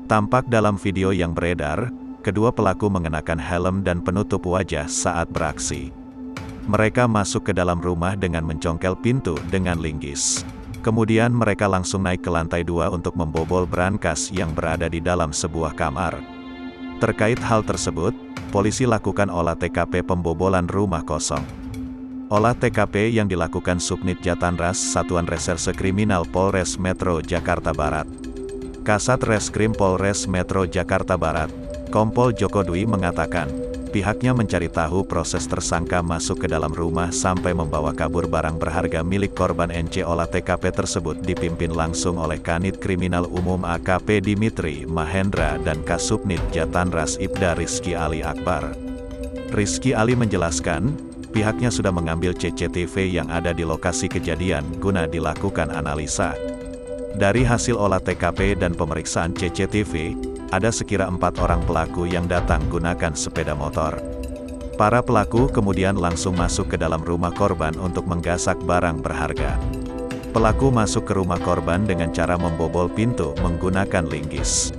Tampak dalam video yang beredar, kedua pelaku mengenakan helm dan penutup wajah saat beraksi. Mereka masuk ke dalam rumah dengan mencongkel pintu dengan linggis. Kemudian mereka langsung naik ke lantai 2 untuk membobol brankas yang berada di dalam sebuah kamar. Terkait hal tersebut, polisi lakukan olah TKP pembobolan rumah kosong. Olah TKP yang dilakukan Subnit Jatanras Satuan Reserse Kriminal Polres Metro Jakarta Barat. Kasat Reskrim Polres Metro Jakarta Barat, Kompol Joko Dwi mengatakan, pihaknya mencari tahu proses tersangka masuk ke dalam rumah sampai membawa kabur barang berharga milik korban NC. Olah TKP tersebut dipimpin langsung oleh Kanit Kriminal Umum AKP Dimitri Mahendra dan Kasubnit Jatanras Ibda Rizky Ali Akbar. Rizky Ali menjelaskan, pihaknya sudah mengambil CCTV yang ada di lokasi kejadian guna dilakukan analisa. Dari hasil olah TKP dan pemeriksaan CCTV, ada sekira 4 orang pelaku yang datang gunakan sepeda motor. Para pelaku kemudian langsung masuk ke dalam rumah korban untuk menggasak barang berharga. Pelaku masuk ke rumah korban dengan cara membobol pintu menggunakan linggis.